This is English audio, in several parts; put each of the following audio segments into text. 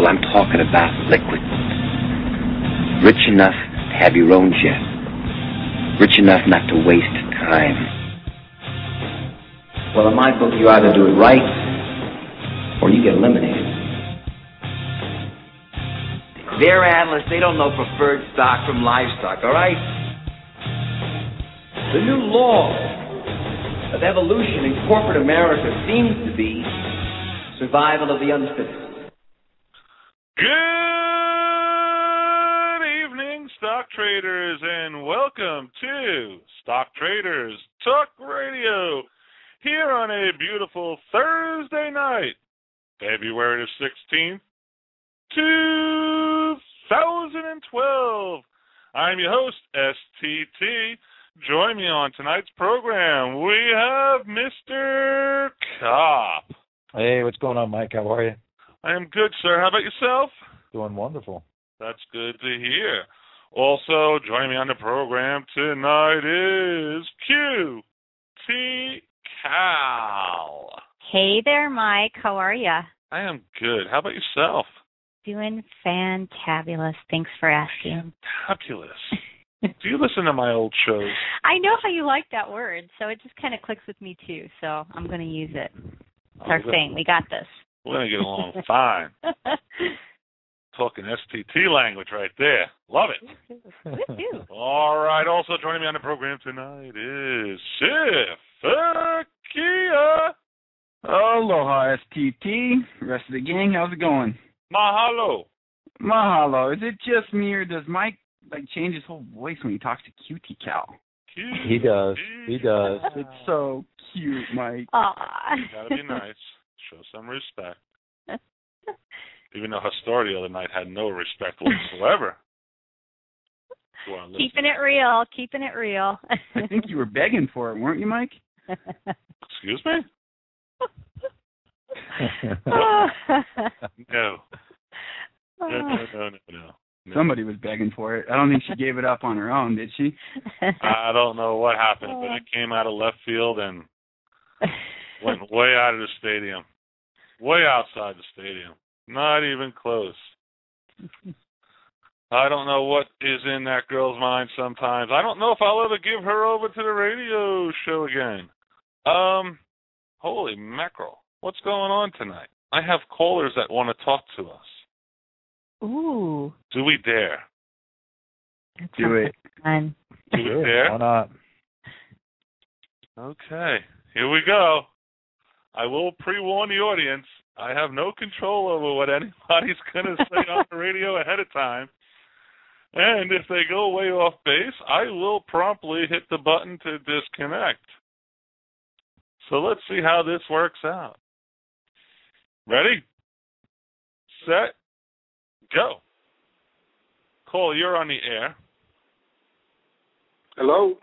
Well, I'm talking about liquid. Rich enough to have your own jet. Rich enough not to waste time. Well, in my book, you either do it right or you get eliminated. They're analysts. They don't know preferred stock from livestock, all right? The new law of evolution in corporate America seems to be survival of the unfittest. Good evening, stock traders, and welcome to Stock Traders Talk Radio here on a beautiful Thursday night, February the 16th, 2012. I'm your host, STT. Join me on tonight's program. We have Mr. Kopp. Hey, what's going on, Mike? How are you? I am good, sir. How about yourself? Doing wonderful. That's good to hear. Also, joining me on the program tonight is QT Cal. Hey there, Mike. How are you? I am good. How about yourself? Doing fantabulous. Thanks for asking. Fabulous. Do you listen to my old shows? I know how you like that word, so it just kind of clicks with me too, so I'm going to use it. It's our thing. We got this. We're going to get along fine. Talking STT language right there. Love it. Woo-hoo. All right. Also joining me on the program tonight is Shifakia. Aloha, STT. Rest of the gang, how's it going? Mahalo. Mahalo. Is it just me, or does Mike change his whole voice when he talks to QT Cal? He does. He does. It's so cute, Mike. Aw. You gotta be nice. Show some respect. Even though her story the other night had no respect whatsoever. Keeping it real. Keeping it real. I think you were begging for it, weren't you, Mike? Excuse me? No. No. Somebody was begging for it. I don't think she gave it up on her own, did she? I don't know what happened, but it came out of left field and went way out of the stadium. Way outside the stadium. Not even close. I don't know what is in that girl's mind sometimes. I don't know if I'll ever give her over to the radio show again. Holy mackerel. What's going on tonight? I have callers that want to talk to us. Ooh. Do we dare? Do it. Fun. Do we dare? Why not? Okay. Here we go. I will pre-warn the audience. I have no control over what anybody's going to say on the radio ahead of time. And if they go way off base, I will promptly hit the button to disconnect. So let's see how this works out. Ready? Set. Go. Cole, you're on the air. Hello.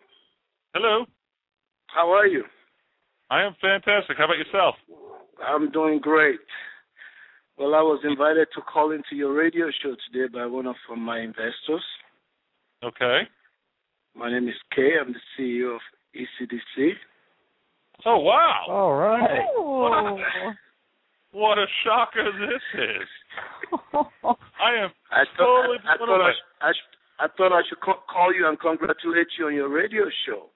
Hello. How are you? I am fantastic. How about yourself? I'm doing great. Well, I was invited to call into your radio show today by one of my investors. Okay. My name is Kay. I'm the CEO of ECDC. Oh, wow. All right. Oh. What a shocker this is. I am totally blown away. I thought I should call you and congratulate you on your radio show.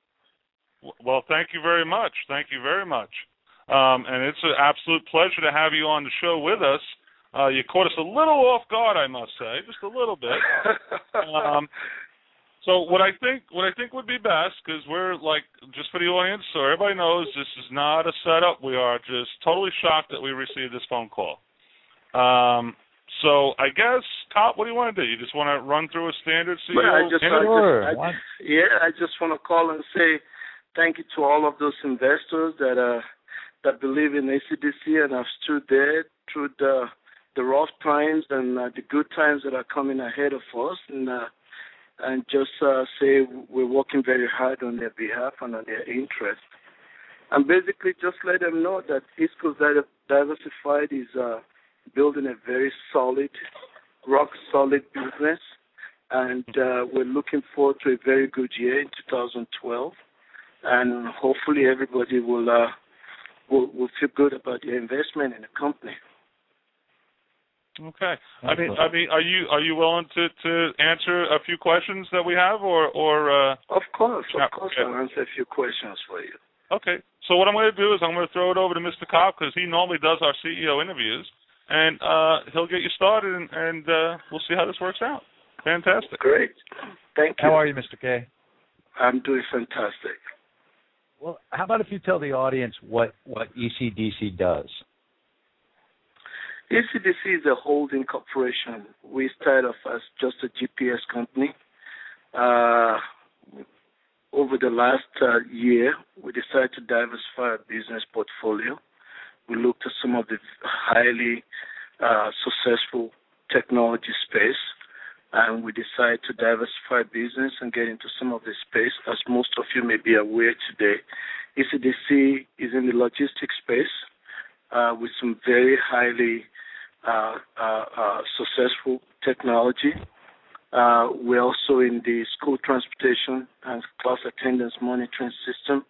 Well, thank you very much. Thank you very much. And it's an absolute pleasure to have you on the show with us. You caught us a little off guard, I must say, just a little bit. So what I think would be best, because we're just for the audience, so everybody knows this is not a setup. We are just totally shocked that we received this phone call. So I guess, Kopp, what do you want to do? You just want to run through a standard CEO? Well, I just want to call and say thank you to all of those investors that believe in ACDC and have stood there through the rough times and the good times that are coming ahead of us, and just say we're working very hard on their behalf and on their interest. And basically just let them know that East Coast Diversified is building a very solid, rock-solid business, and we're looking forward to a very good year in 2012. And hopefully everybody will feel good about their investment in the company. Okay. I mean, are you willing to answer a few questions that we have, or? Of course, I'll answer a few questions for you. Okay. So what I'm going to do is I'm going to throw it over to Mr. Cobb because he normally does our CEO interviews, and he'll get you started, and we'll see how this works out. Fantastic. Great. Thank you. How are you, Mr. K? I'm doing fantastic. Well, how about if you tell the audience what ECDC does? ECDC is a holding corporation. We started off as just a GPS company. Over the last year, we decided to diversify our business portfolio. We looked at some of the highly successful technology space, and we decided to diversify business and get into some of the space. As most of you may be aware today, ECDC is in the logistics space with some very highly successful technology. We're also in the school transportation and class attendance monitoring system,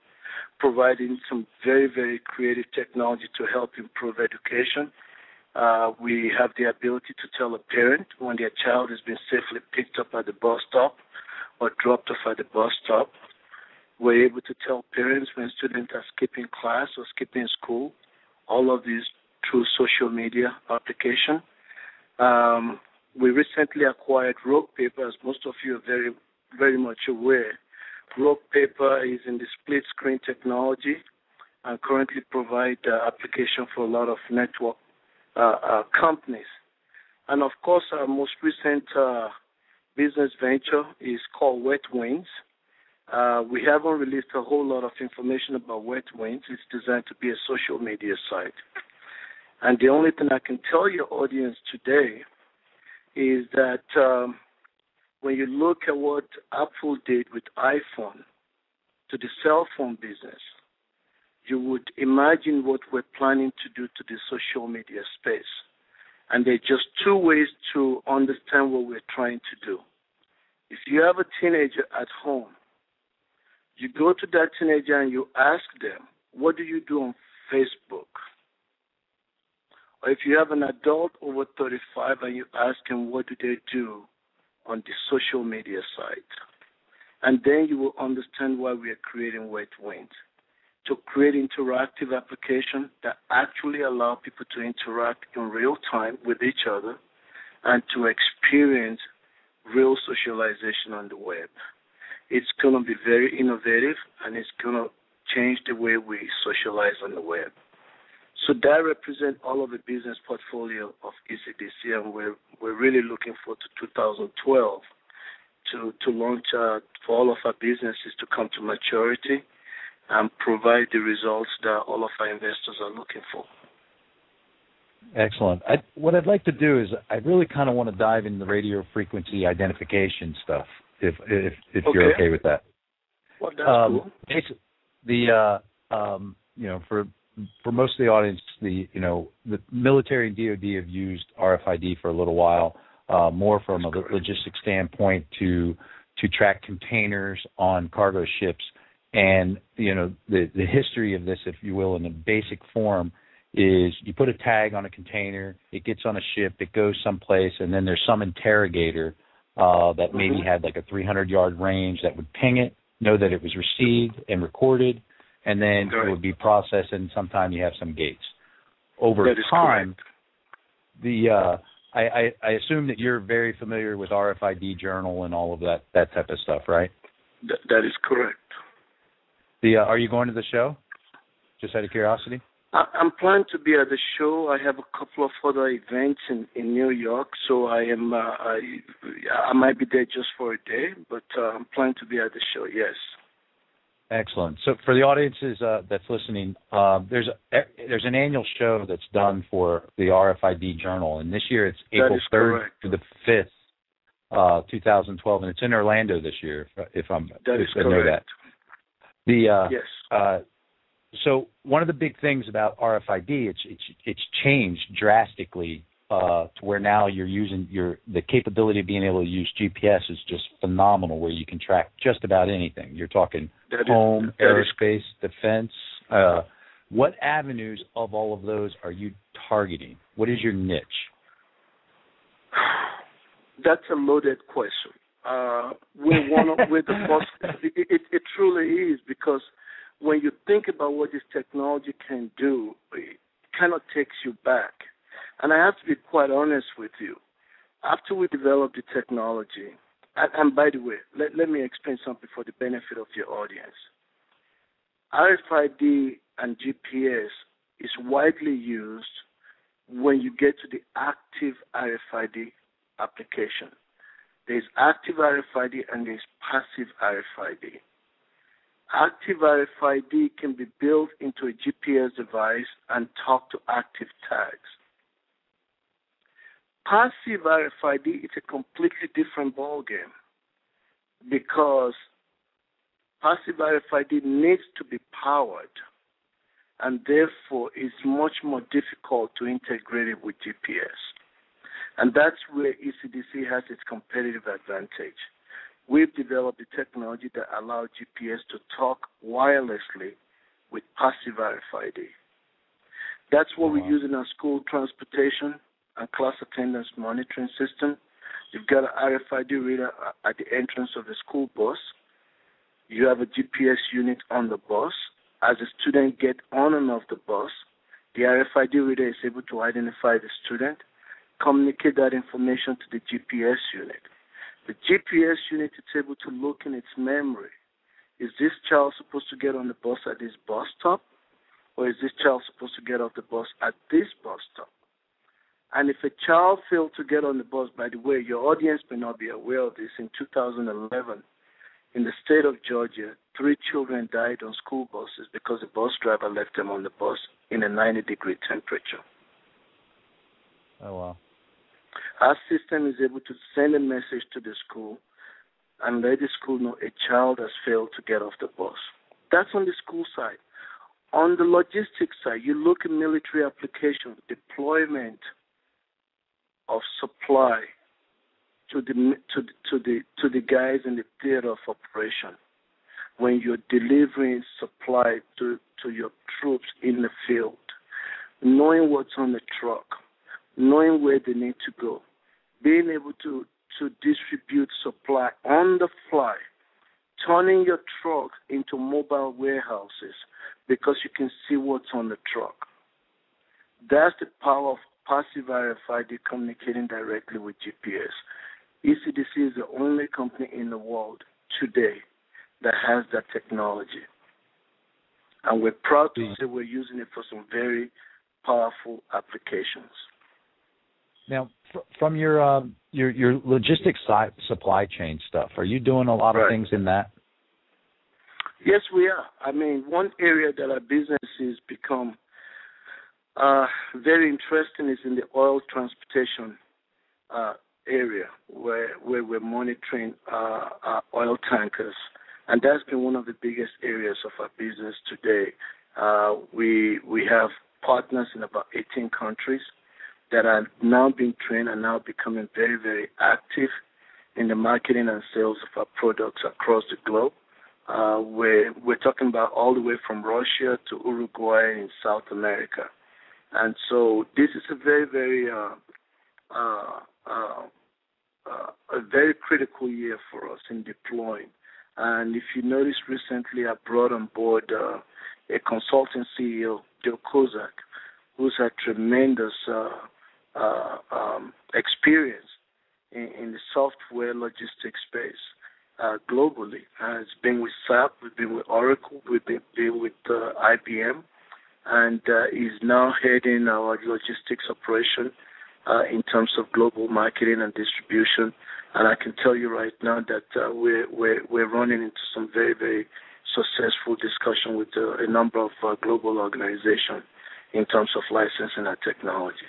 providing some very, very creative technology to help improve education. We have the ability to tell a parent when their child has been safely picked up at the bus stop or dropped off at the bus stop. We're able to tell parents when students are skipping class or skipping school, all of these through social media application. We recently acquired Rogue Paper, as most of you are very, very much aware. Rogue Paper is in the split screen technology and currently provide application for a lot of network companies. And of course, our most recent business venture is called Wet Wings. We haven't released a whole lot of information about Wet Wings. It's designed to be a social media site. And the only thing I can tell your audience today is that when you look at what Apple did with iPhone to the cell phone business, you would imagine what we're planning to do to the social media space. And there are just two ways to understand what we're trying to do. If you have a teenager at home, you go to that teenager and you ask them, what do you do on Facebook? Or if you have an adult over 35 and you ask him, what do they do on the social media site? And then you will understand why we are creating Wet Wings, to create interactive applications that actually allow people to interact in real time with each other and to experience real socialization on the web. It's going to be very innovative, and it's going to change the way we socialize on the web. So that represents all of the business portfolio of ECDC, and we're really looking forward to 2012 to launch for all of our businesses to come to maturity and provide the results that all of our investors are looking for. Excellent. What I'd like to do is I really kind of want to dive into the radio frequency identification stuff, if you're okay with that. Well, that's cool. For most of the audience, the military and DoD have used RFID for a little while, more from a logistics standpoint to track containers on cargo ships. And the history of this, if you will, in a basic form, is you put a tag on a container, it gets on a ship, it goes someplace, and then there's some interrogator that maybe had like a 300-yard range that would ping it, know that it was received and recorded, and then it would be processed, and sometime you have some gates. Over time, I assume that you're very familiar with RFID Journal and all of that type of stuff, right? That is correct. Are you going to the show? Just out of curiosity? I'm planning to be at the show. I have a couple of other events in New York, so I might be there just for a day, but I'm planning to be at the show, yes. Excellent. So for the audiences that's listening, there's an annual show that's done for the RFID Journal, and this year it's April 3rd to the 5th, 2012, and it's in Orlando this year, if I know that. Yes. So one of the big things about RFID, it's changed drastically to where now you're using the capability of being able to use GPS is just phenomenal, where you can track just about anything. You're talking home, aerospace, defense. What avenues of all of those are you targeting? What is your niche? That's a loaded question. With the first, it truly is, because when you think about what this technology can do, it kind of takes you back. And I have to be quite honest with you. After we developed the technology, and by the way, let me explain something for the benefit of your audience. RFID and GPS is widely used when you get to the active RFID application. There's active RFID and there's passive RFID. Active RFID can be built into a GPS device and talk to active tags. Passive RFID is a completely different ballgame, because passive RFID needs to be powered, and therefore is much more difficult to integrate it with GPS. And that's where ECDC has its competitive advantage. We've developed the technology that allows GPS to talk wirelessly with passive RFID. That's what we use in our school transportation and class attendance monitoring system. You've got an RFID reader at the entrance of the school bus. You have a GPS unit on the bus. As the student gets on and off the bus, the RFID reader is able to identify the student, communicate that information to the GPS unit. The GPS unit is able to look in its memory. Is this child supposed to get on the bus at this bus stop, or is this child supposed to get off the bus at this bus stop? And if a child failed to get on the bus, by the way, your audience may not be aware of this, in 2011, in the state of Georgia, 3 children died on school buses because the bus driver left them on the bus in a 90-degree temperature. Oh, wow. Our system is able to send a message to the school and let the school know a child has failed to get off the bus. That's on the school side. On the logistics side, you look at military applications, deployment of supply to the guys in the theater of operation. When you're delivering supply to your troops in the field, knowing what's on the truck, knowing where they need to go, being able to distribute supply on the fly, turning your truck into mobile warehouses because you can see what's on the truck. That's the power of passive RFID communicating directly with GPS. ECDC is the only company in the world today that has that technology. And we're proud to say we're using it for some very powerful applications. Now, from your logistics side, supply chain stuff, are you doing a lot of things in that? Yes, we are. I mean, one area that our business has become very interesting is in the oil transportation area, where we're monitoring oil tankers, and that's been one of the biggest areas of our business today. We have partners in about 18 countries that are now being trained and now becoming very, very active in the marketing and sales of our products across the globe. We're talking about all the way from Russia to Uruguay in South America. And so this is a very, very a very critical year for us in deploying. And if you notice, recently I brought on board a consulting CEO, Joe Kozak, who's had tremendous experience in the software logistics space globally. It's been with SAP, we've been with Oracle, we've been with IBM, and is now heading our logistics operation in terms of global marketing and distribution. And I can tell you right now that we're running into some very, very successful discussion with a number of global organizations in terms of licensing our technology.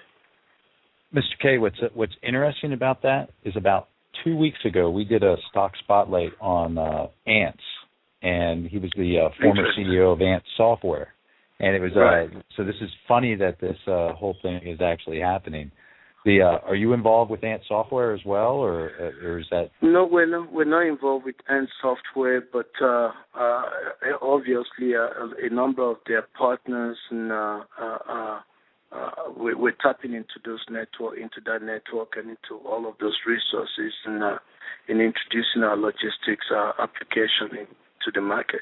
Mr. K, what's interesting about that is about 2 weeks ago we did a stock spotlight on Ants, and he was the former CEO of Ants Software. And it was so this is funny that this whole thing is actually happening. Are you involved with Ant Software as well, or is that? No, we're not involved with Ant Software, but obviously a number of their partners and we're tapping into that network, and into all of those resources, and in introducing our logistics application into the market.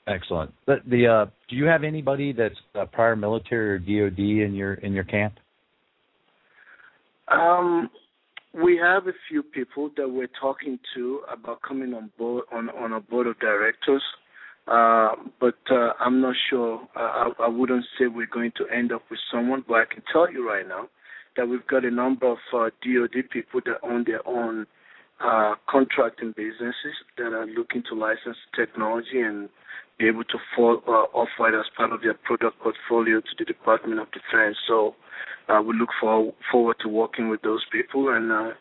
Excellent. Do you have anybody that's prior military or DoD in your camp? We have a few people that we're talking to about coming on board on a board of directors, but I'm not sure. I wouldn't say we're going to end up with someone, but I can tell you right now that we've got a number of DoD people that own their own contracting businesses that are looking to license technology and be able to offer it as part of their product portfolio to the Department of Defense. So we look forward to working with those people and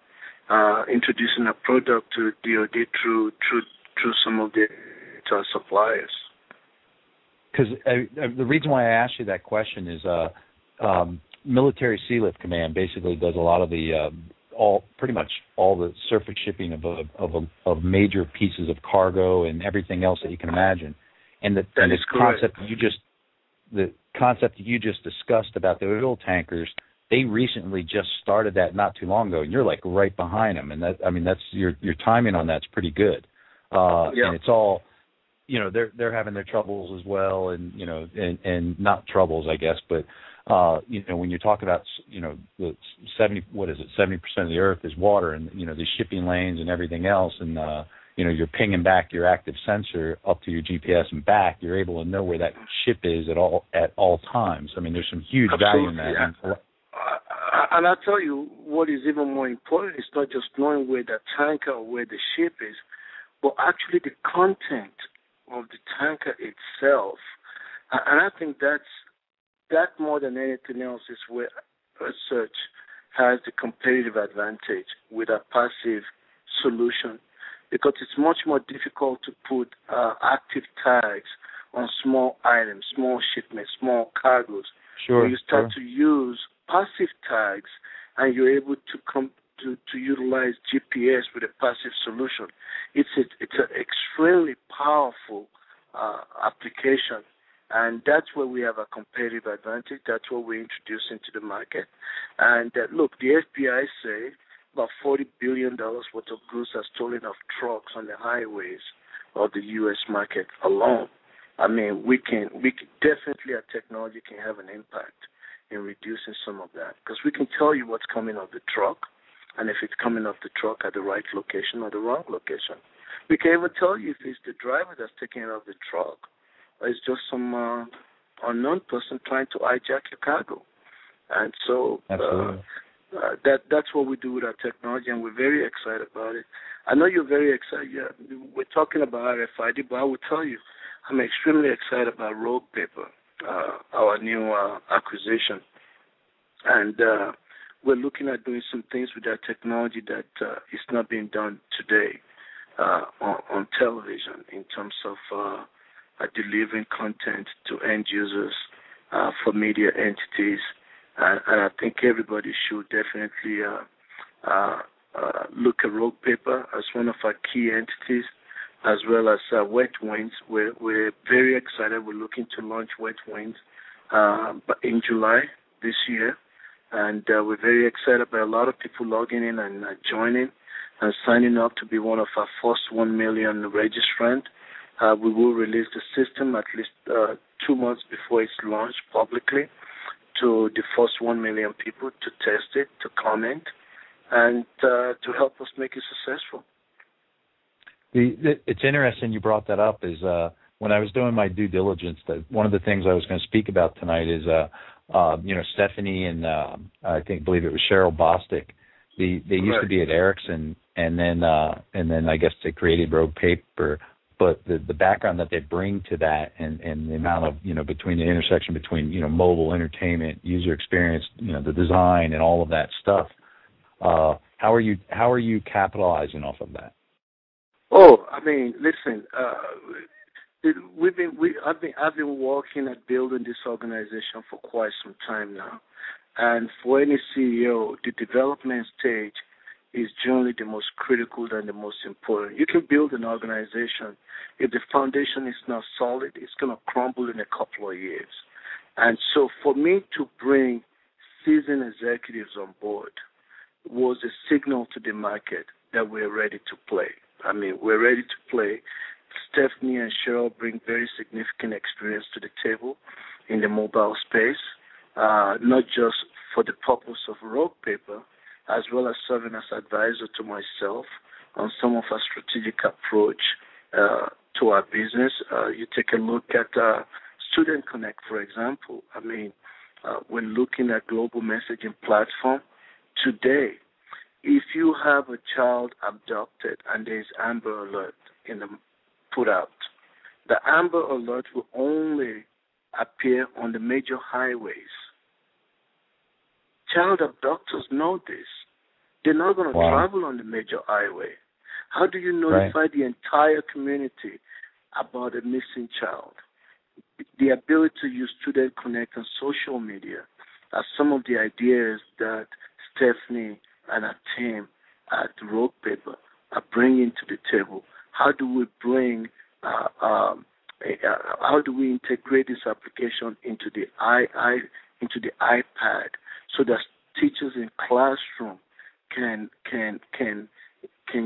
introducing a product to DoD through some of their suppliers. Because the reason why I asked you that question is Military Sealift Command basically does a lot of the pretty much all the surface shipping of major pieces of cargo and everything else that you can imagine. And the concept that you just discussed about the oil tankers, they recently just started that not too long ago, and you're like right behind them. And that's your timing on that's pretty good. And it's all, they're having their troubles as well, and and not troubles, I guess, but when you talk about the 70% of the earth is water, and the shipping lanes and everything else, and you're pinging back your active sensor up to your GPS and back, you're able to know where that ship is at all times. I mean, there's some huge value in that. Yeah. And I'll tell you what is even more important is not just knowing where the tanker or where the ship is, but actually the content of the tanker itself. And I think that more than anything else is where research has the competitive advantage with a passive solution, because it's much more difficult to put active tags on small items, small shipments, small cargoes. Sure. When you start to use passive tags and you're able to utilize GPS with a passive solution, it's an extremely powerful application. And that's where we have a competitive advantage. That's what we're introducing to the market. And look, the FBI say about $40 billion worth of goods are stolen off trucks on the highways of the U.S. market alone. I mean, we can definitely, our technology can have an impact in reducing some of that, because we can tell you what's coming off the truck, and if it's coming off the truck at the right location or the wrong location. We can even tell you if it's the driver that's taking it off the truck, or it's just some unknown person trying to hijack your cargo. And so that's what we do with our technology, and we're very excited about it. I know you're very excited. Yeah, we're talking about RFID, but I will tell you, I'm extremely excited about Rogue Paper, our new acquisition. And we're looking at doing some things with that technology that is not being done today on television in terms of delivering content to end users for media entities. And I think everybody should definitely look at Rogue Paper as one of our key entities, as well as Wet Wings. We're very excited. We're looking to launch Wet Wings in July this year. And we're very excited about a lot of people logging in and joining and signing up to be one of our first 1 million registrants. We will release the system at least 2 months before it's launched publicly to the first 1 million people to test it, to comment, and to help us make it successful. It's interesting you brought that up. Is when I was doing my due diligence, that one of the things I was going to speak about tonight is Stephanie and I believe it was Cheryl Bostic. They used to be at Ericsson, and then I guess they created Rogue Paper. But the background that they bring to that, and the amount of between the intersection between mobile entertainment, user experience, the design, and all of that stuff. How are you capitalizing off of that? Oh, I mean, listen. I've been working at building this organization for quite some time now, and for any CEO, the development stage is generally the most critical and the most important. You can build an organization. If the foundation is not solid, it's going to crumble in a couple of years. And so for me to bring seasoned executives on board was a signal to the market that we're ready to play. I mean, we're ready to play. Stephanie and Cheryl bring very significant experience to the table in the mobile space, not just for the purpose of rogue paper, as well as serving as advisor to myself on some of our strategic approach to our business. You take a look at Student Connect, for example. I mean, we're looking at global messaging platform. Today, if you have a child abducted and there is Amber Alert put out, the Amber Alert will only appear on the major highways. Child abductors know this. They're not going to travel on the major highway. How do you notify the entire community about a missing child? The ability to use Student Connect on social media are some of the ideas that Stephanie and her team at Rogue Paper are bringing to the table. How do we bring, how do we integrate this application into the iPad so that teachers in classroom can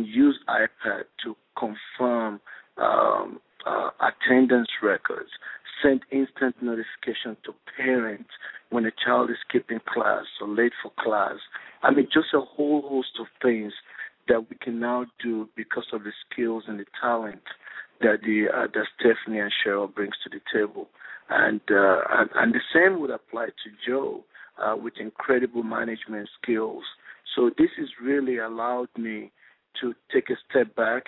use iPad to confirm attendance records, send instant notification to parents when a child is skipping class or late for class. I mean, just a whole host of things that we can now do because of the skills and the talent that that Stephanie and Cheryl brings to the table. And the same would apply to Joe with incredible management skills. So this has really allowed me to take a step back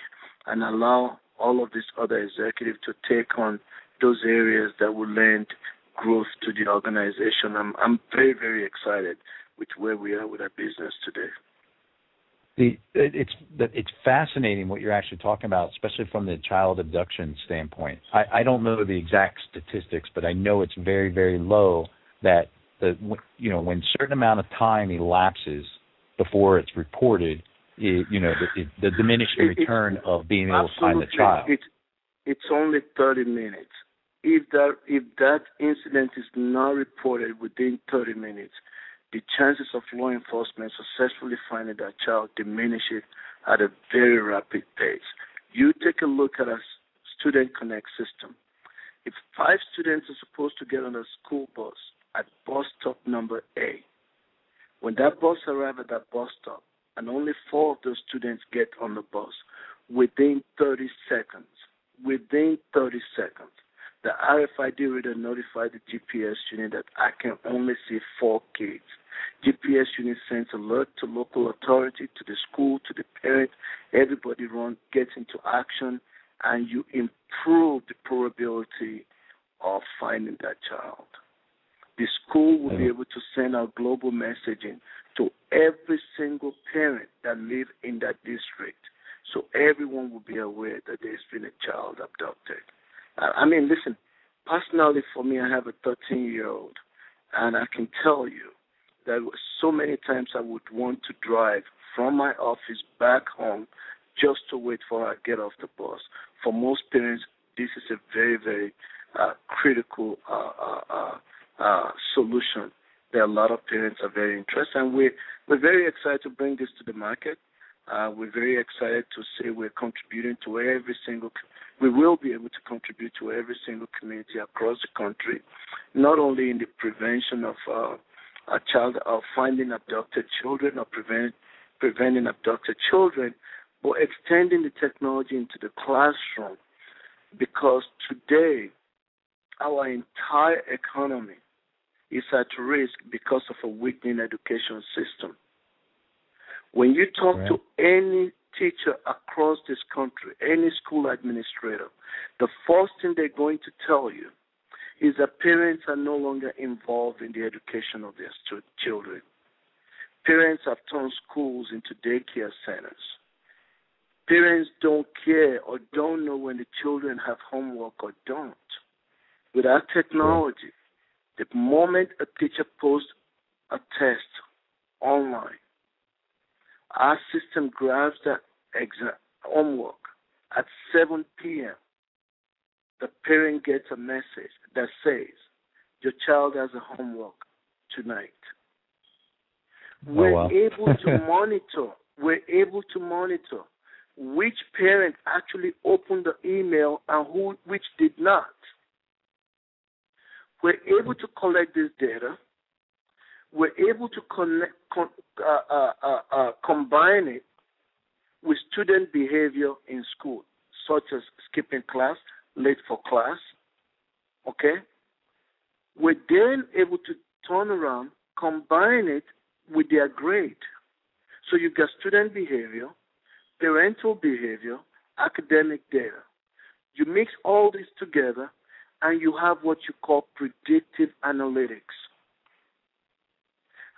and allow all of these other executives to take on those areas that will lend growth to the organization. I'm very, very excited with where we are with our business today. It's fascinating what you're actually talking about, especially from the child abduction standpoint. I don't know the exact statistics, but I know it's very, very low that when a certain amount of time elapses before it's reported, the diminishing return of being able to find the child. It's only 30 minutes. If that incident is not reported within 30 minutes, the chances of law enforcement successfully finding that child diminishes at a very rapid pace. You take a look at a Student Connect system. If 5 students are supposed to get on a school bus at bus stop number A, when that bus arrives at that bus stop, and only 4 of those students get on the bus, within 30 seconds, the RFID reader notified the GPS unit that I can only see 4 kids. GPS unit sends alert to local authority, to the school, to the parent. Everybody gets into action, and you improve the probability of finding that child. The school will be able to send out global messaging to every single parent that lives in that district, so everyone will be aware that there's been a child abducted. I mean, listen, personally for me, I have a 13-year-old, and I can tell you that so many times I would want to drive from my office back home just to wait for her to get off the bus. For most parents, this is a very, very critical solution that a lot of parents are very interested in. And we're very excited to bring this to the market. We're very excited to say we're contributing to we will be able to contribute to every single community across the country, not only in the prevention of finding abducted children or preventing abducted children, but extending the technology into the classroom, because today our entire economy is at risk because of a weakening education system. When you talk to any teacher across this country, any school administrator, the first thing they're going to tell you is that parents are no longer involved in the education of their children. Parents have turned schools into daycare centers. Parents don't care or don't know when the children have homework or don't. With our technology, the moment a teacher posts a test online, our system grabs that homework at 7 p.m. The parent gets a message that says, your child has a homework tonight. Wow. Able to monitor. We're able to monitor which parent actually opened the email and which did not. We're able to collect this data. We're able to combine it with student behavior in school, such as skipping class, late for class. Okay? We're then able to turn around, combine it with their grade. So you've got student behavior, parental behavior, academic data. You mix all this together, and you have what you call predictive analytics.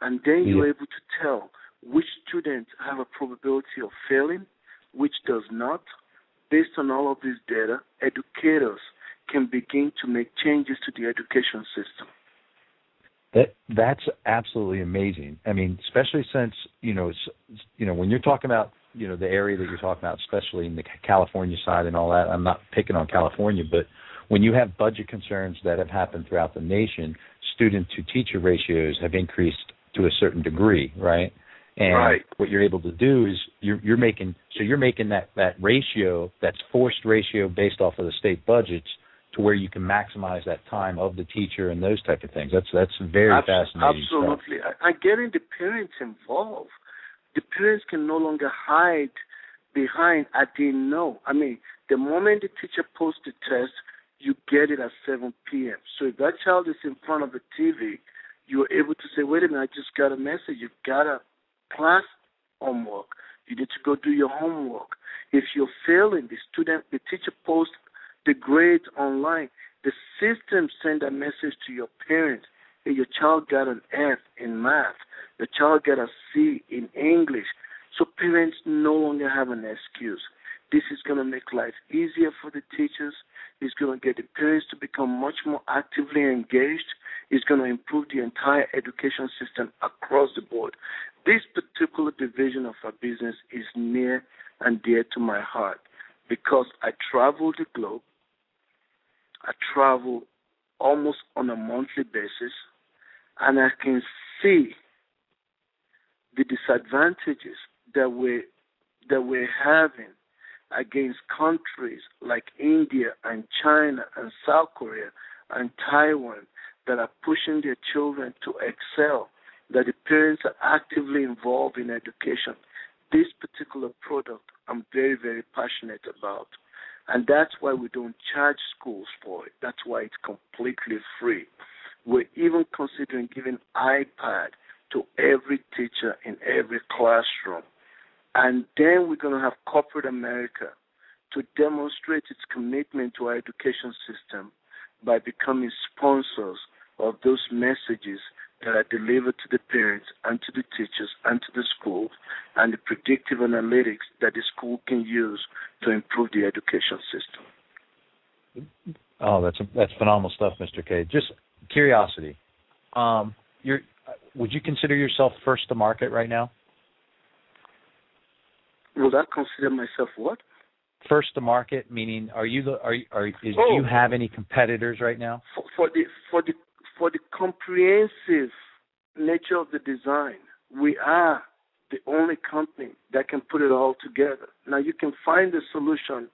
And then you're able to tell which students have a probability of failing, which does not. Based on all of this data, educators can begin to make changes to the education system. That's absolutely amazing. I mean, especially since, when you're talking about, the area that you're talking about, especially in the California side and all that, I'm not picking on California, but when you have budget concerns that have happened throughout the nation, student-to-teacher ratios have increased to a certain degree, right? And what you're able to do is you're making that ratio, that's forced ratio based off of the state budgets, to where you can maximize that time of the teacher and those type of things. That's very fascinating. Absolutely. Stuff. And getting the parents involved. The parents can no longer hide behind I didn't know. I mean, the moment the teacher posts the test, you get it at 7 p.m. So if that child is in front of the TV, you're able to say, wait a minute, I just got a message. You've got a class homework. You need to go do your homework. If you're failing, the teacher posts the grades online. The system send a message to your parents. Hey, your child got an F in math. Your child got a C in English. So parents no longer have an excuse. This is going to make life easier for the teachers. It's going to get the parents to become much more actively engaged. It's going to improve the entire education system across the board. This particular division of our business is near and dear to my heart because I travel the globe. I travel almost on a monthly basis, and I can see the disadvantages that we're having against countries like India and China and South Korea and Taiwan that are pushing their children to excel, that the parents are actively involved in education. This particular product I'm very, very passionate about. And that's why we don't charge schools for it. That's why it's completely free. We're even considering giving iPad to every teacher in every classroom. And then we're going to have corporate America to demonstrate its commitment to our education system by becoming sponsors of those messages that are delivered to the parents and to the teachers and to the schools, and the predictive analytics that the school can use to improve the education system. Oh, that's phenomenal stuff, Mr. K. Just curiosity. Would you consider yourself first to market right now? Would I consider myself what? First to market, meaning do you have any competitors right now? For the comprehensive nature of the design, we are the only company that can put it all together. Now, you can find the solution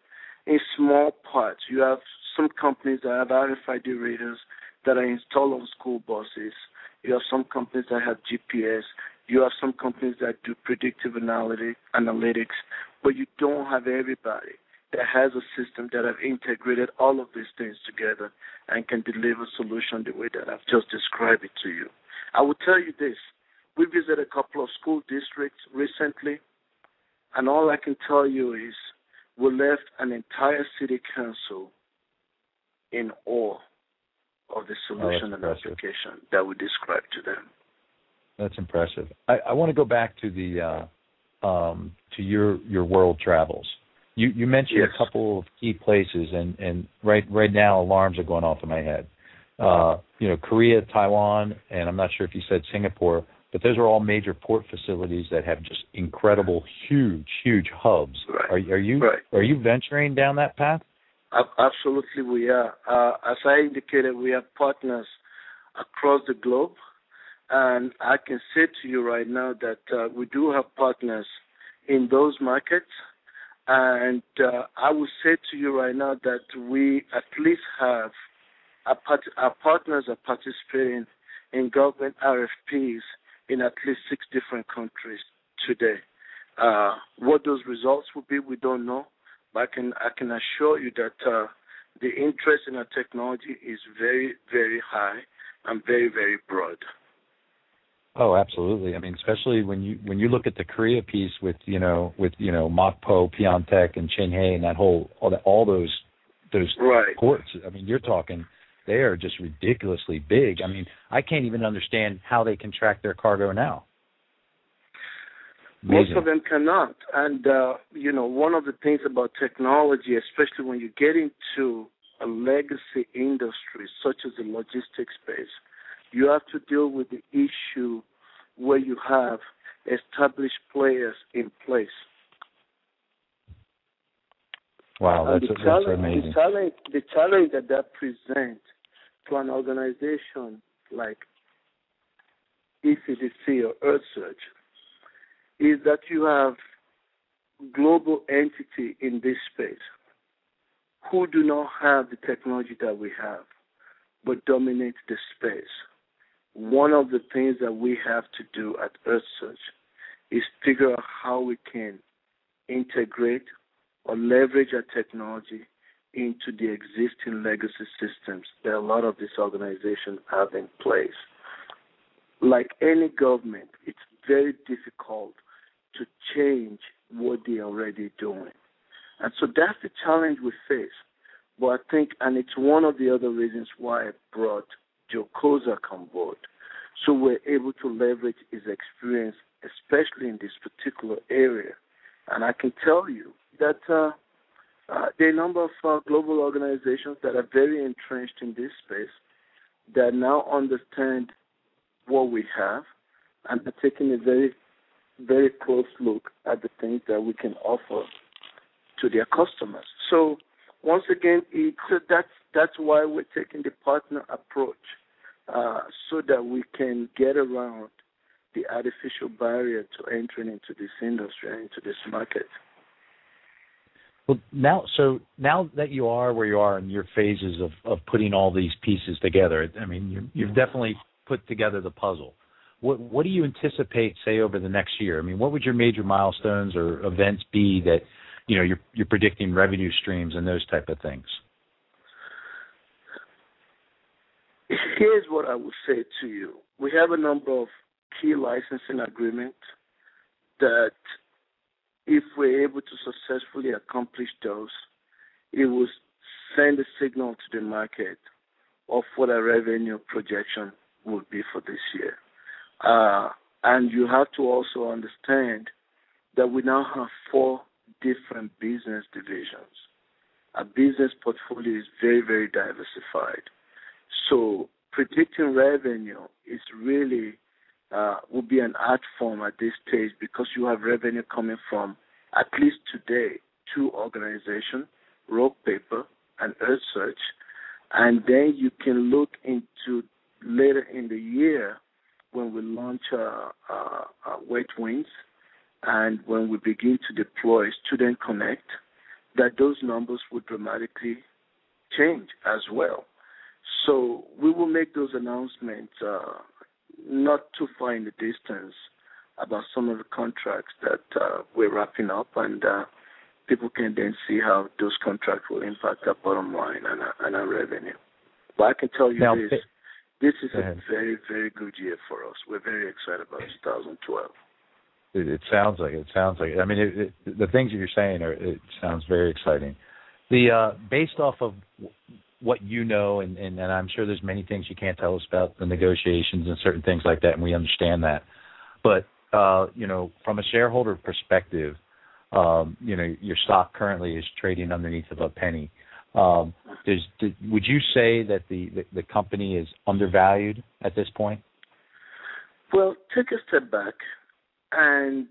in small parts. You have some companies that have RFID readers that are installed on school buses. You have some companies that have GPS. You have some companies that do predictive analytics, but you don't have everybody that has a system that have integrated all of these things together and can deliver solution the way that I've just described it to you. I will tell you this. We visited a couple of school districts recently, and all I can tell you is we left an entire city council in awe of the solution and application that we described to them. That's impressive. I want to go back to the to your world travels. You mentioned a couple of key places, and right now alarms are going off in my head. Korea, Taiwan, and I'm not sure if you said Singapore, but those are all major port facilities that have just incredible, huge hubs. Right. Are you venturing down that path? Absolutely, we are. As I indicated, we have partners across the globe. And I can say to you right now that we do have partners in those markets. And I would say to you right now that we at least have our partners are participating in government RFPs in at least 6 different countries today. What those results will be, we don't know. But I can assure you that the interest in our technology is very, very high and very, very broad. Oh, absolutely. I mean, especially when you look at the Korea piece with Mokpo, Pyeongtaek, and Chinghae, and all those right. ports. I mean, you're talking they are just ridiculously big. I mean, I can't even understand how they can track their cargo now. Amazing. Most of them cannot. And, one of the things about technology, especially when you get into a legacy industry such as the logistics space, you have to deal with the issue where you have established players in place. Wow, that's amazing. The challenge that presents to an organization like ECDC or EarthSearch is that you have global entity in this space who do not have the technology that we have, but dominate the space. One of the things that we have to do at EarthSearch is figure out how we can integrate or leverage our technology into the existing legacy systems that a lot of these organizations have in place. Like any government, it's very difficult to change what they're already doing. And so that's the challenge we face. But I think, and it's one of the other reasons why I brought Joe Kozak on board. So we're able to leverage his experience, especially in this particular area. And I can tell you that there are a number of global organizations that are very entrenched in this space that now understand what we have and are taking a very, very close look at the things that we can offer to their customers. So once again, that's why we're taking the partner approach, so that we can get around the artificial barrier to entering into this industry and into this market. Well, now that you are where you are in your phases of putting all these pieces together, I mean, you've definitely put together the puzzle. What do you anticipate, say, over the next year? I mean, what would your major milestones or events be that you're predicting revenue streams and those type of things? Here's what I would say to you. We have a number of key licensing agreements that if we're able to successfully accomplish those, it will send a signal to the market of what our revenue projection would be for this year. And you have to also understand that we now have 4 different business divisions. Our business portfolio is very, very diversified. So predicting revenue is really will be an art form at this stage because you have revenue coming from, at least today, 2 organizations, Rock Paper and EarthSearch. And then you can look into later in the year when we launch Wet Wings and when we begin to deploy Student Connect, that those numbers would dramatically change as well. So we will make those announcements not too far in the distance about some of the contracts that we're wrapping up, and people can then see how those contracts will impact our bottom line and our revenue. But I can tell you this is a very, very good year for us. We're very excited about 2012. It sounds like it. I mean, the things that you're saying it sounds very exciting. Based off of what you know, and I'm sure there's many things you can't tell us about the negotiations and certain things like that, and we understand that. But from a shareholder perspective, your stock currently is trading underneath of a penny. Would you say that the company is undervalued at this point? Well, take a step back, and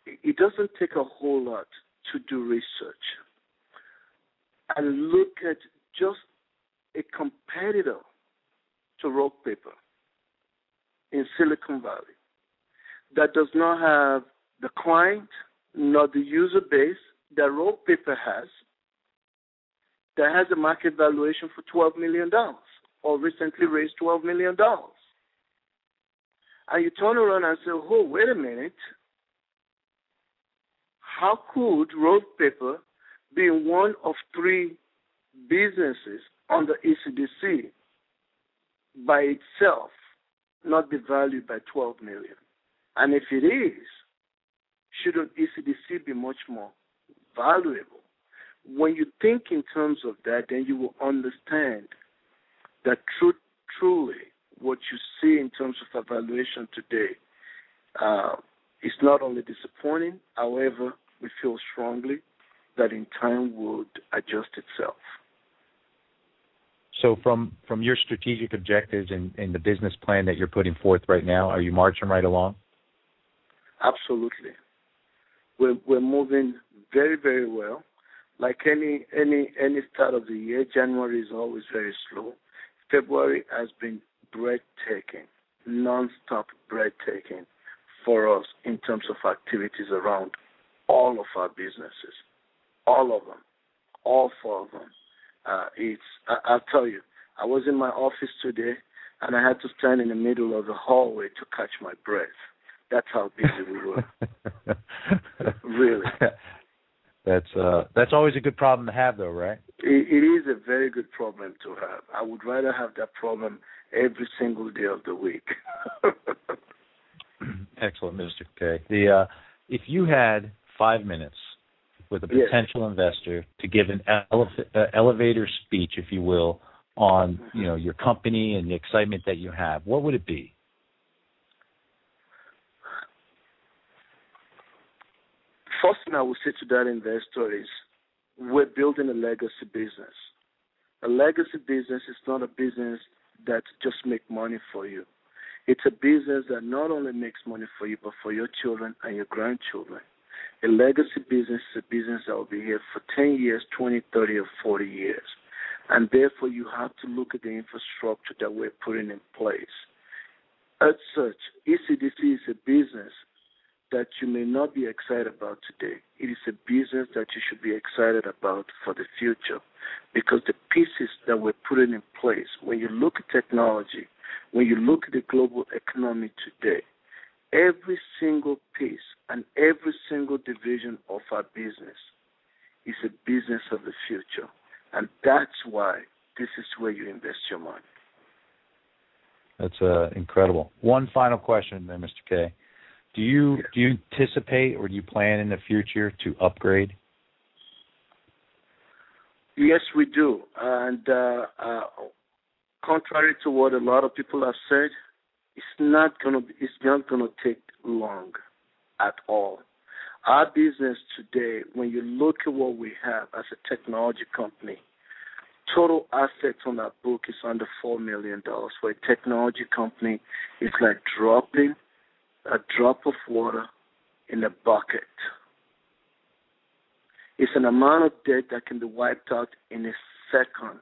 it doesn't take a whole lot to do research and look at just a competitor to road paper in Silicon Valley that does not have the client nor the user base that road paper has, that has a market valuation for $12 million or recently raised $12 million. And you turn around and say, oh, wait a minute. How could road paper be one of 3 businesses under ECDC by itself not be valued by $12 million? And if it is, shouldn't ECDC be much more valuable? When you think in terms of that, then you will understand that truly what you see in terms of evaluation today is not only disappointing, however, we feel strongly that in time would adjust itself. So from your strategic objectives and the business plan that you're putting forth right now, are you marching right along? Absolutely. We're moving very, very well. Like any start of the year, January is always very slow. February has been breathtaking, non-stop breathtaking for us in terms of activities around all of our businesses, all of them, all 4 of them. I'll tell you, I was in my office today, and I had to stand in the middle of the hallway to catch my breath. That's how busy we were. Really. That's always a good problem to have, though, right? It is a very good problem to have. I would rather have that problem every single day of the week. Excellent, Mr. K. If you had 5 minutes with a potential investor to give an elevator speech, if you will, on your company and the excitement that you have, what would it be? First thing I would say to that investor is we're building a legacy business. A legacy business is not a business that just makes money for you. It's a business that not only makes money for you, but for your children and your grandchildren. A legacy business is a business that will be here for 10 years, 20, 30, or 40 years. And therefore, you have to look at the infrastructure that we're putting in place. As such, ECDC is a business that you may not be excited about today. It is a business that you should be excited about for the future, because the pieces that we're putting in place, when you look at technology, when you look at the global economy today, every single piece and every single division of our business is a business of the future. And that's why this is where you invest your money. That's incredible. One final question there, Mr. K. Do you anticipate or do you plan in the future to upgrade? Yes, we do. And contrary to what a lot of people have said, it's not gonna take long at all. Our business today, when you look at what we have as a technology company, total assets on our book is under $4 million. For a technology company, it's like dropping a drop of water in a bucket. It's an amount of debt that can be wiped out in a second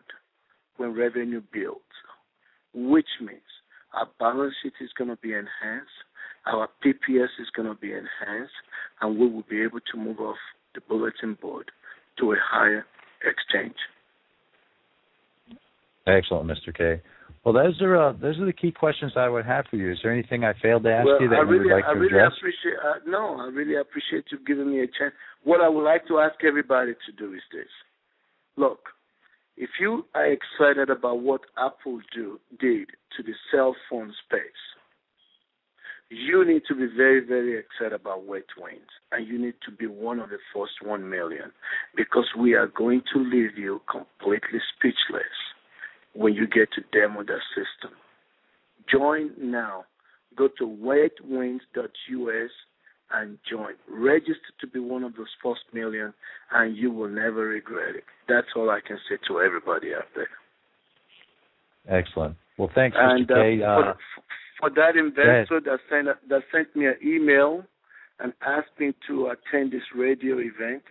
when revenue builds, which means our balance sheet is going to be enhanced, our PPS is going to be enhanced, and we will be able to move off the bulletin board to a higher exchange. Excellent, Mr. K. Well, those are the key questions I would have for you. Is there anything I failed to ask you that you would like to address? I really appreciate you giving me a chance. What I would like to ask everybody to do is this. Look, if you are excited about what Apple did to the cell phone space, you need to be very, very excited about Wet Wings, and you need to be one of the first 1 million, because we are going to leave you completely speechless when you get to demo that system. Join now. Go to wetwings.us and join. Register to be one of those first million, and you will never regret it. That's all I can say to everybody out there. Excellent. Well, thanks, Mr. K. For that investor that sent me an email and asked me to attend this radio event,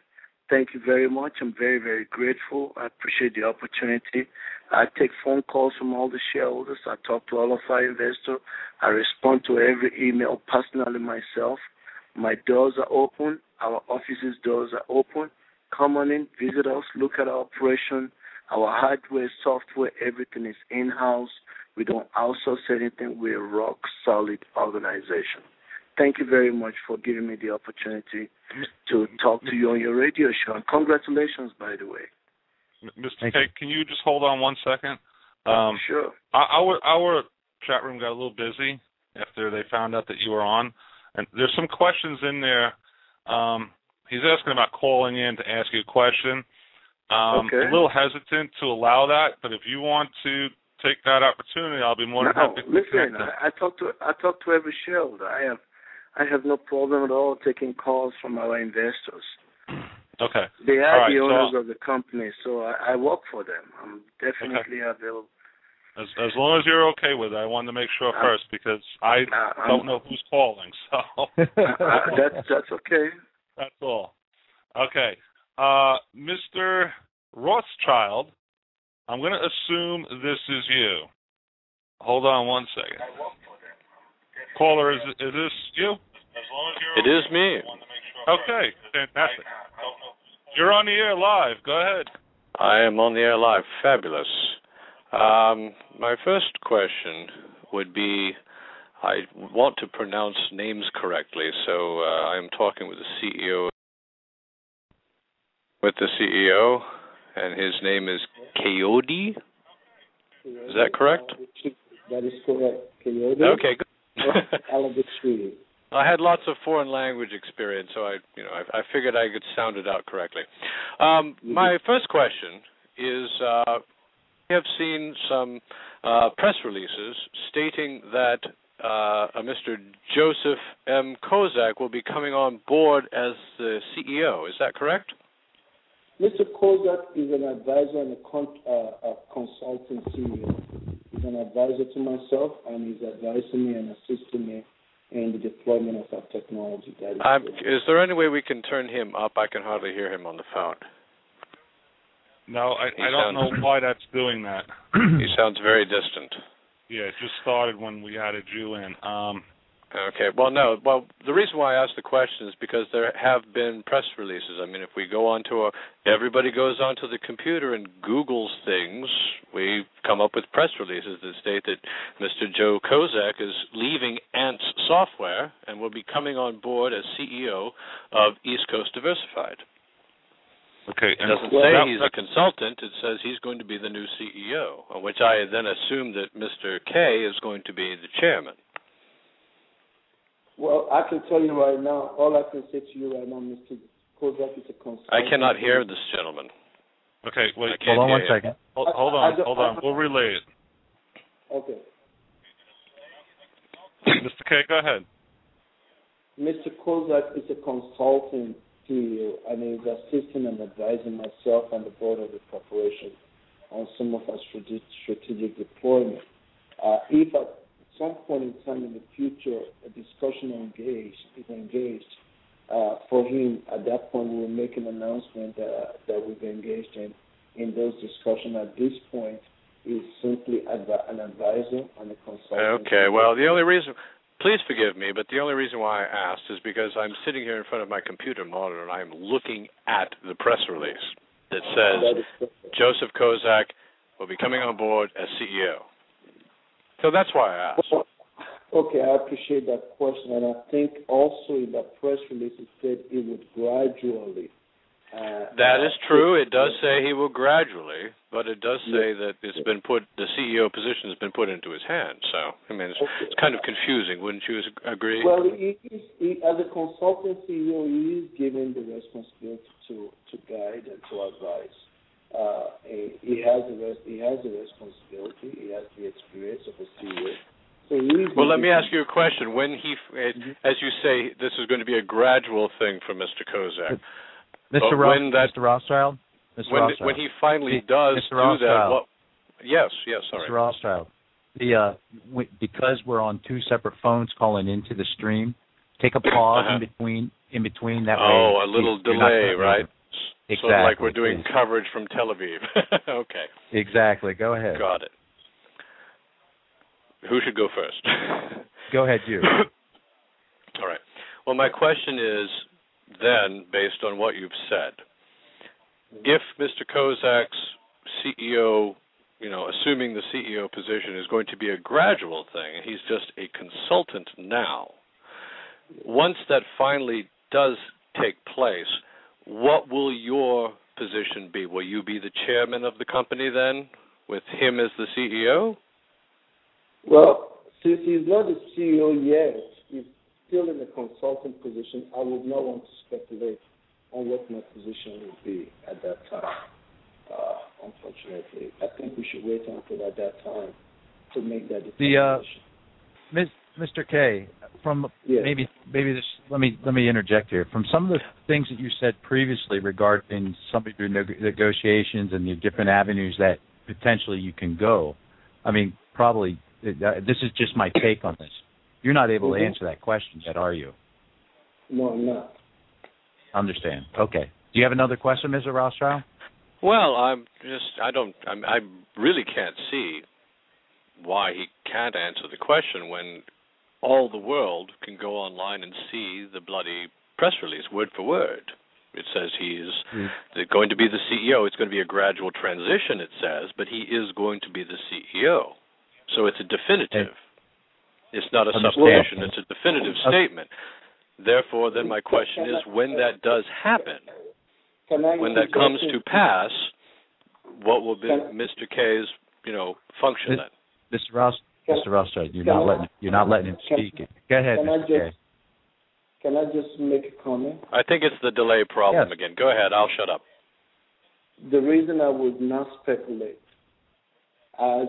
Thank you very much. I'm very, very grateful. I appreciate the opportunity. I take phone calls from all the shareholders. I talk to all of our investors. I respond to every email personally myself. My doors are open. Our office's doors are open. Come on in, visit us, look at our operation. Our hardware, software, everything is in-house. We don't outsource anything. We're a rock-solid organization. Thank you very much for giving me the opportunity to talk to you on your radio show. And congratulations, by the way. Mr. K, can you just hold on 1 second? Sure. Our chat room got a little busy after they found out that you were on. And there's some questions in there. He's asking about calling in to ask you a question. Okay. A little hesitant to allow that, but if you want to take that opportunity, I'll be more than happy to listen, I talk to every shareholder. I have no problem at all taking calls from our investors. Okay. They are the owners of the company, so I work for them. I'm definitely available. As long as you're okay with it, I wanted to make sure first because I don't know who's calling. So that's okay. That's all. Okay. Mr. Rothschild, I'm going to assume this is you. Hold on 1 second. Caller, is this you? It is me. Okay, fantastic. You're on the air live. Go ahead. I am on the air live. Fabulous. My first question would be, I want to pronounce names correctly, so I'm talking with the CEO. And his name is Coyote. Is that correct? That is correct. Coyote. Okay, good. I had lots of foreign language experience, so I figured I could sound it out correctly. My first question is, we have seen some press releases stating that a Mr. Joseph M. Kozak will be coming on board as the CEO. Is that correct? Mr. Kozak is an advisor and a consulting CEO. He's an advisor to myself, and he's advising me and assisting me in the deployment of our technology. Is there any way we can turn him up? I can hardly hear him on the phone. No, I don't know why that's doing that. He sounds very distant. Yeah, it just started when we added you in. Okay. Well, no. Well, the reason why I asked the question is because there have been press releases. I mean, if we go everybody goes onto the computer and Googles things, we come up with press releases that state that Mr. Joe Kozak is leaving Ants Software and will be coming on board as CEO of East Coast Diversified. Okay. It doesn't say he's a consultant. It says he's going to be the new CEO, which I then assume that Mr. K is going to be the chairman. Well, I can tell you right now, all I can say to you right now, Mr. Kozak is a consultant. I cannot hear this gentleman. Okay, wait. Hold on 1 second. Hold on. We'll relay it. Okay. Mr. K, go ahead. Mr. Kozak is a consultant CEO, and he's assisting and advising myself and the board of the corporation on some of our strategic deployment. If at some point in time in the future a discussion is engaged for him, at that point we will make an announcement that we've engaged in those discussions. At this point, he's simply an advisor and a consultant. Okay, well, the only reason, please forgive me, but the only reason why I asked is because I'm sitting here in front of my computer monitor and I'm looking at the press release that says Joseph Kozak will be coming on board as CEO. So that's why I asked. Okay, I appreciate that question, and I think also in that press release it said it would gradually. That is true. It does say he will gradually, but it does say that the CEO position has been put into his hands. So, I mean, it's kind of confusing. Wouldn't you agree? Well, he as a consultant CEO, he is given the responsibility to guide and to advise. He has the responsibility. He has the experience of a CEO. So well, let me ask you a question. When as you say, this is going to be a gradual thing for Mr. Kozak. Mr. Rothschild? When he finally does do that, yes, sorry. Mr. Rothschild, because we're on two separate phones calling into the stream, take a pause in between that way. Oh, a little delay, right? Exactly. Sort of like we're doing coverage from Tel Aviv. Okay. Exactly. Go ahead. Got it. Who should go first? Go ahead, you. All right. Well, my question is then, based on what you've said, if Mr. Kozak's CEO, assuming the CEO position is going to be a gradual thing, and he's just a consultant now, once that finally does take place, what will your position be? Will you be the chairman of the company then, with him as the CEO? Well, since he's not the CEO yet, he's still in a consultant position. I would not want to speculate on what my position will be at that time. Unfortunately, I think we should wait until at that time to make that decision. Mr. K, maybe this. Let me interject here. From some of the things that you said previously regarding some of your negotiations and the different avenues that potentially you can go, I mean, probably this is just my take on this. You're not able to answer that question yet, are you? No, I'm not. Understand. Okay. Do you have another question, Mr. Rothschild? Well, I really can't see why he can't answer the question when all the world can go online and see the bloody press release, word for word. It says he's going to be the CEO. It's going to be a gradual transition, it says, but he is going to be the CEO. So it's a definitive. It's not a supposition. It's a definitive statement. Therefore, then my question is, when that does happen, when that comes to pass, what will be Mr. K's, function then? Mr. Rothschild, you're not letting him speak. Go ahead, Mr. K. Can I just make a comment? I think it's the delay problem again. Go ahead. I'll shut up. The reason I would not speculate, as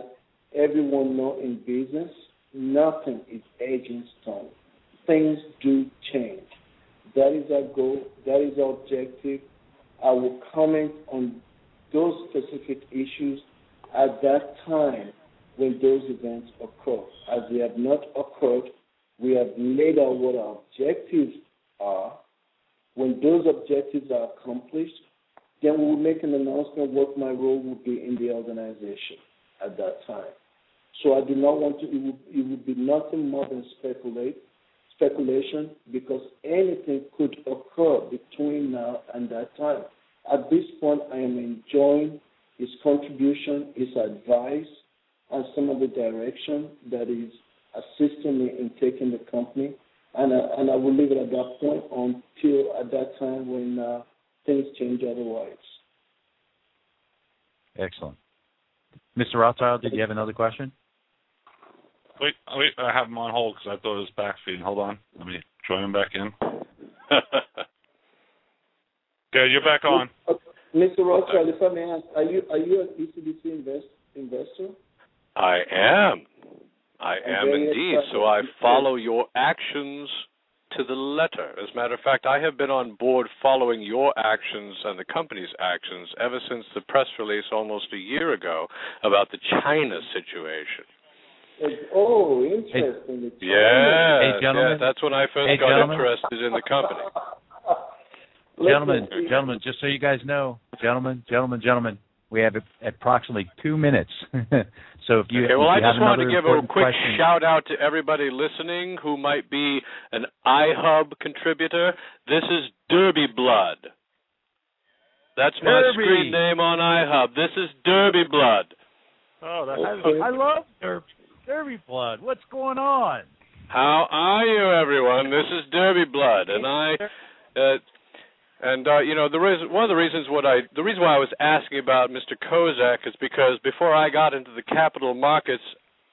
everyone knows in business, nothing is edged in stone. Things do change. That is our goal. That is our objective. I will comment on those specific issues at that time when those events occur. As they have not occurred, we have laid out what our objectives are. When those objectives are accomplished, then we will make an announcement what my role will be in the organization at that time. So I do not want to, it would be nothing more than speculation, because anything could occur between now and that time. At this point, I am enjoying his contribution, his advice, and some of the direction that is assisting me in taking the company. And I will leave it at that point until at that time when things change otherwise. Excellent. Mr. Rothschild, did you have another question? Wait, I have him on hold because I thought it was backfeeding. Hold on. Let me join him back in. Okay, you're back on. Mr. Rothschild, if I may ask, are you an ECDC investor? I am indeed. So I follow your actions to the letter. As a matter of fact, I have been on board following your actions and the company's actions ever since the press release almost a year ago about the China situation. Interesting. Yeah, that's when I first got interested in the company. Gentlemen, just so you guys know, gentlemen, we have approximately 2 minutes. So if you I just wanted to give a quick question. shout out to everybody listening who might be an iHub contributor. This is Derby Blood. That's my screen name on iHub. This is Derby Blood. Oh, I love Derby Blood. What's going on? How are you, everyone? This is Derby Blood, and one of the reasons why I was asking about Mr. Kozak is because before I got into the capital markets,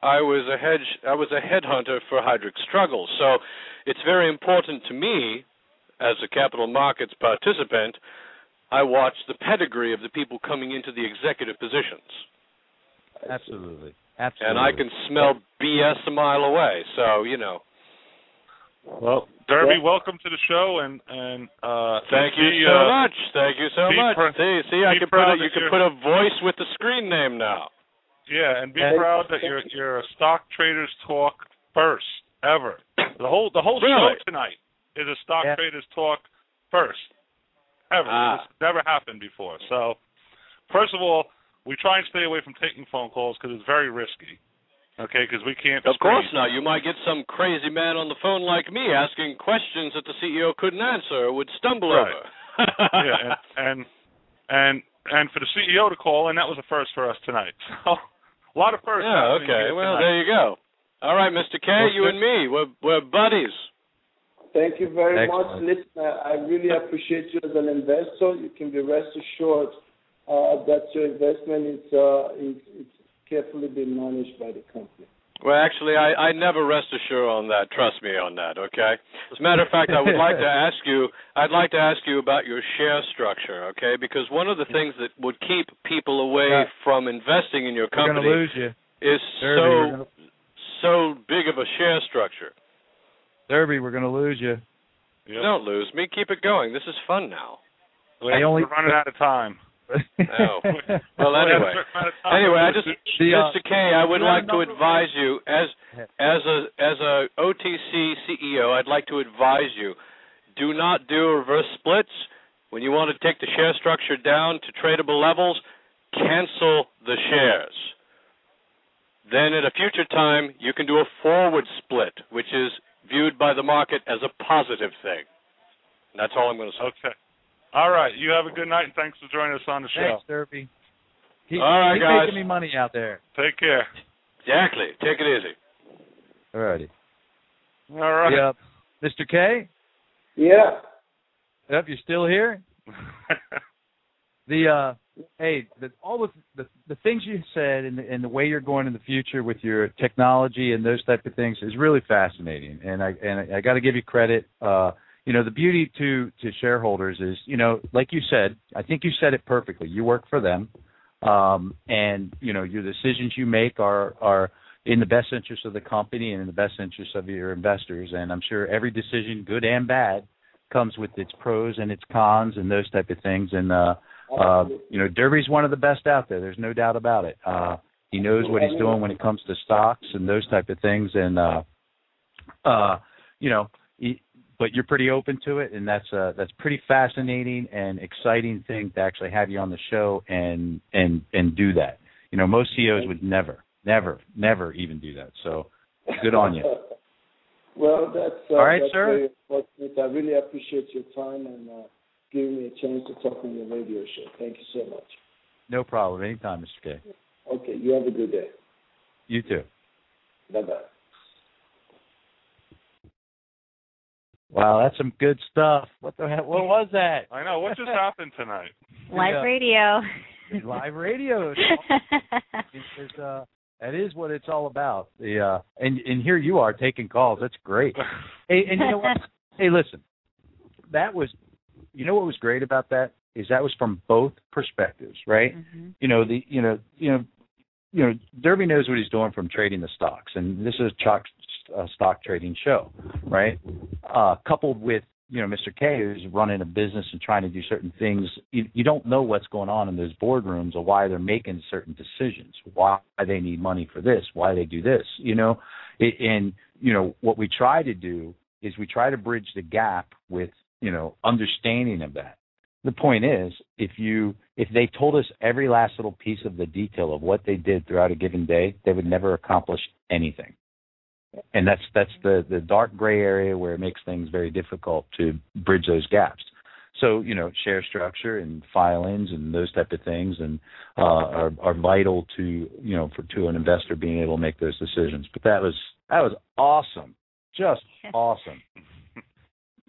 I was a headhunter for Heidrick Struggles. So it's very important to me, as a capital markets participant, I watch the pedigree of the people coming into the executive positions. Absolutely. And I can smell BS a mile away. So Well, Derby, welcome to the show, and thank you so much. Thank you so much. You can put a voice with the screen name now. Yeah, and be proud that you're a Stock Traders Talk first ever. The whole show tonight is a Stock Traders Talk first. ever. This has never happened before. So, first of all, we try and stay away from taking phone calls because it's very risky. Okay, because we can't. Of course not. You might get some crazy man on the phone like me asking questions that the CEO couldn't answer or would stumble over. Yeah, and for the CEO to call in, that was a first for us tonight. So a lot of firsts. Yeah, okay. Well, there you go. All right, Mr. K, you and me, we're buddies. Thank you very much. Listen, I really appreciate you as an investor. You can be rest assured that your investment is carefully being managed by the company. Well, actually, I never rest assured on that. Trust me on that, okay? As a matter of fact, I'd like to ask you about your share structure, okay? Because one of the things that would keep people away from investing in your company is so big of a share structure. Derby, we're going to lose you. Yep. Don't lose me. Keep it going. This is fun now. We're running out of time. Oh. Well, anyway, Mr. K, I would like to advise you as a OTC CEO. I'd like to advise you: do not do reverse splits. When you want to take the share structure down to tradable levels, cancel the shares. Then, at a future time, you can do a forward split, which is viewed by the market as a positive thing. That's all I'm going to say. Okay. All right. You have a good night, and thanks for joining us on the show. Thanks, Derby. All right, guys. Keep making me money out there. Take care. Exactly. Take it easy. All righty. All right. Yep. Mr. K? Yeah. Yep, you're still here? All the things you said and the way you're going in the future with your technology and those type of things is really fascinating. And I got to give you credit. The beauty to shareholders is, like you said, I think you said it perfectly. You work for them, and your decisions you make are in the best interest of the company and in the best interest of your investors. And I'm sure every decision, good and bad, comes with its pros and its cons and those type of things. And Derby's one of the best out there. There's no doubt about it. He knows what he's doing when it comes to stocks and those type of things. And but you're pretty open to it, and that's pretty fascinating and exciting thing to actually have you on the show and do that. Most CEOs would never even do that. So good on you. Well, that's all right, sir. I really appreciate your time and giving me a chance to talk on your radio show. Thank you so much. No problem. Anytime, Mr. K. Okay. You have a good day. You too. Bye-bye. Wow, that's some good stuff. What the hell? What was that? I know. What just happened tonight? Live radio. Live radio. That is what it's all about. And here you are taking calls. That's great. Hey, and you know what? Hey, listen. That was, what was great about that is that was from both perspectives, right? Mm-hmm. Derby knows what he's doing from trading the stocks, and this is a stock trading show, right? Coupled with, Mr. K, who's running a business and trying to do certain things. You don't know what's going on in those boardrooms or why they're making certain decisions, why they need money for this, why they do this, what we try to do is we try to bridge the gap with, understanding of that. The point is, if they told us every last little piece of the detail of what they did throughout a given day, they would never accomplish anything. And that's the dark gray area where it makes things very difficult to bridge those gaps. So, share structure and filings and those type of things and are vital to an investor being able to make those decisions. But that was awesome. Just awesome.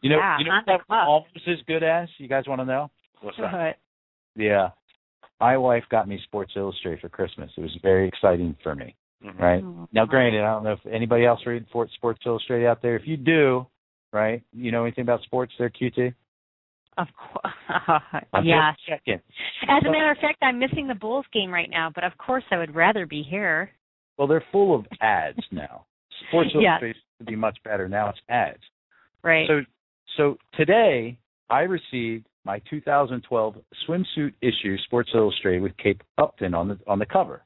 That was almost as good as, you guys want to know? What's that? Yeah. My wife got me Sports Illustrated for Christmas. It was very exciting for me, right? Oh, now, granted, I don't know if anybody else reads Sports Illustrated out there. If you do, right, you know anything about sports there, QT? Of course. Yes. Checking. As a matter of fact, I'm missing the Bulls game right now, but of course I would rather be here. Well, they're full of ads now. Sports Illustrated used to be much better. Now it's ads. Right. So today I received my 2012 swimsuit issue, Sports Illustrated, with Kate Upton on the cover.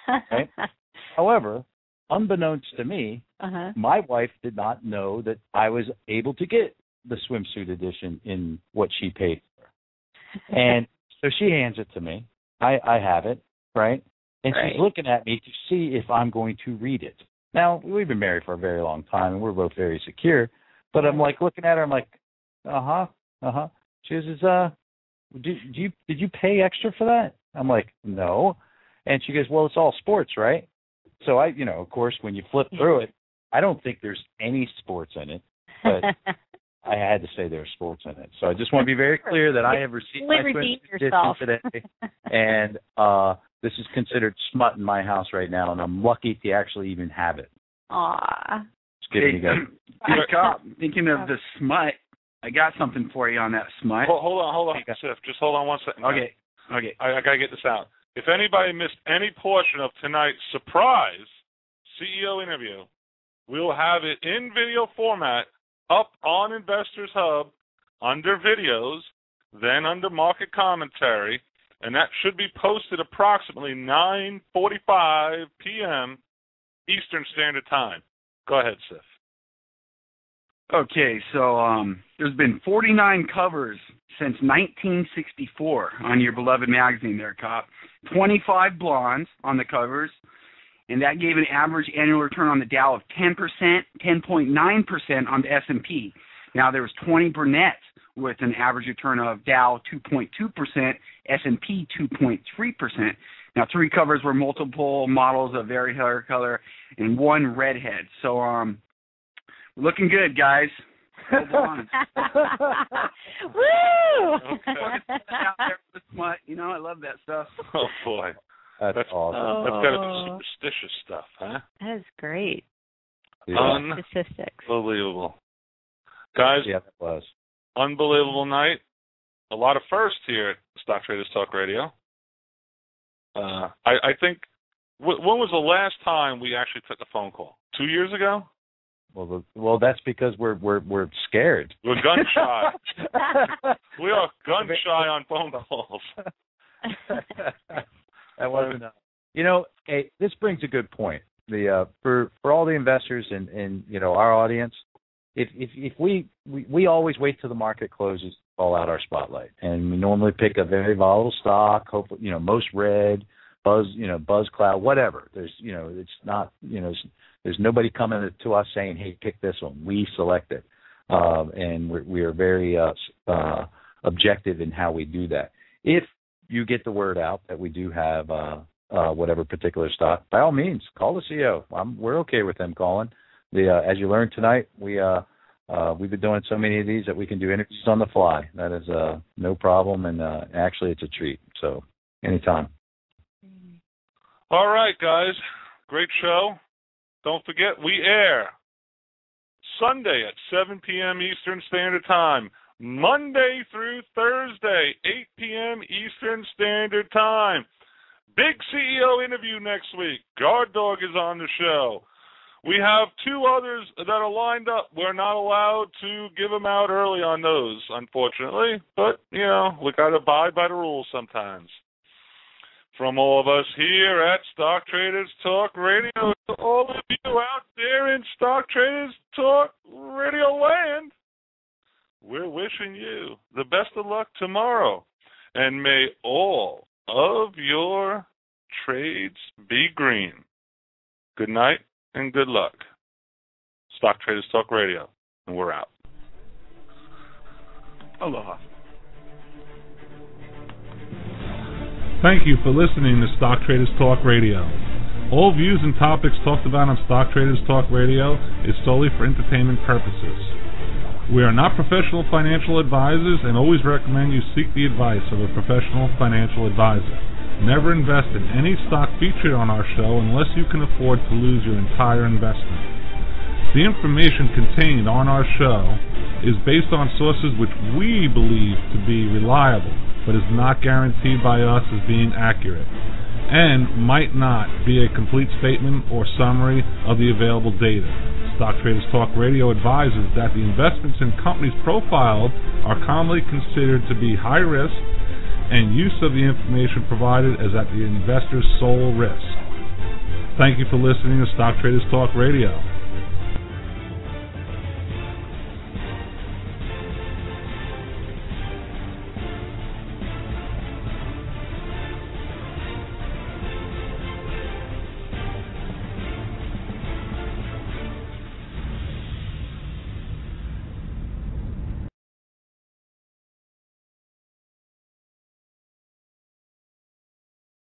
Right? However, unbeknownst to me, my wife did not know that I was able to get the swimsuit edition in what she paid for. And so she hands it to me. I have it, right? And she's looking at me to see if I'm going to read it. Now, we've been married for a very long time, and we're both very secure. But I'm like looking at her. I'm like, She says, did you pay extra for that? I'm like, no. And she goes, well, it's all sports, right? So I, of course, when you flip through it, I don't think there's any sports in it, but I had to say there's sports in it. So I just want to be very clear that I have received my Swim edition today, and this is considered smut in my house right now, and I'm lucky to actually even have it. Aww. Hey, Cop, thinking of the smut, I got something for you on that smut. Hold on, Sif. Just hold on 1 second. Okay. I got to get this out. If anybody missed any portion of tonight's surprise CEO interview, we'll have it in video format up on Investors Hub under videos, then under market commentary, and that should be posted approximately 9:45 p.m. Eastern Standard Time. Go ahead, Sif. Okay, so there's been 49 covers since 1964 on your beloved magazine there, Cop. 25 blondes on the covers, and that gave an average annual return on the Dow of 10%, 10.9% on the S&P. Now, there was 20 brunettes with an average return of Dow 2.2%, S&P 2.3%. Now, 3 covers were multiple models of very hair color and 1 redhead. So, looking good, guys. Hold on. Woo! I love that stuff. Oh, boy. That's awesome. That's kind of superstitious stuff, huh? That is great. Yeah. Statistics. Unbelievable. Guys, yeah, that was. Unbelievable night. A lot of firsts here at Stock Traders Talk Radio. I think, when was the last time we actually took a phone call? 2 years ago? Well, that's because we're scared. We're gun shy. We are gun shy on phone calls. That wasn't. Hey, this brings a good point. For all the investors and our audience, if we always wait till the market closes to call out our spotlight, and we normally pick a very volatile stock, hopefully most red, buzz cloud, whatever. There's it's not there's nobody coming to us saying, hey, pick this one. We select it, and we are very objective in how we do that. If you get the word out that we do have whatever particular stock, by all means, call the CEO. We're okay with them calling. As you learned tonight, we've been doing so many of these that we can do interviews on the fly. That is no problem, and actually it's a treat. So anytime. All right, guys. Great show. Don't forget, we air Sunday at 7 p.m. Eastern Standard Time, Monday through Thursday, 8 p.m. Eastern Standard Time. Big CEO interview next week. Guard Dog is on the show. We have 2 others that are lined up. We're not allowed to give them out early on those, unfortunately. But, we got to abide by the rules sometimes. From all of us here at Stock Traders Talk Radio, to all of you out there in Stock Traders Talk Radio land, we're wishing you the best of luck tomorrow. And may all of your trades be green. Good night and good luck. Stock Traders Talk Radio, and we're out. Aloha. Thank you for listening to Stock Traders Talk Radio. All views and topics talked about on Stock Traders Talk Radio is solely for entertainment purposes. We are not professional financial advisors and always recommend you seek the advice of a professional financial advisor. Never invest in any stock featured on our show unless you can afford to lose your entire investment. The information contained on our show is based on sources which we believe to be reliable, but is not guaranteed by us as being accurate, and might not be a complete statement or summary of the available data. Stock Traders Talk Radio advises that the investments in companies profiled are commonly considered to be high risk, and use of the information provided is at the investor's sole risk. Thank you for listening to Stock Traders Talk Radio.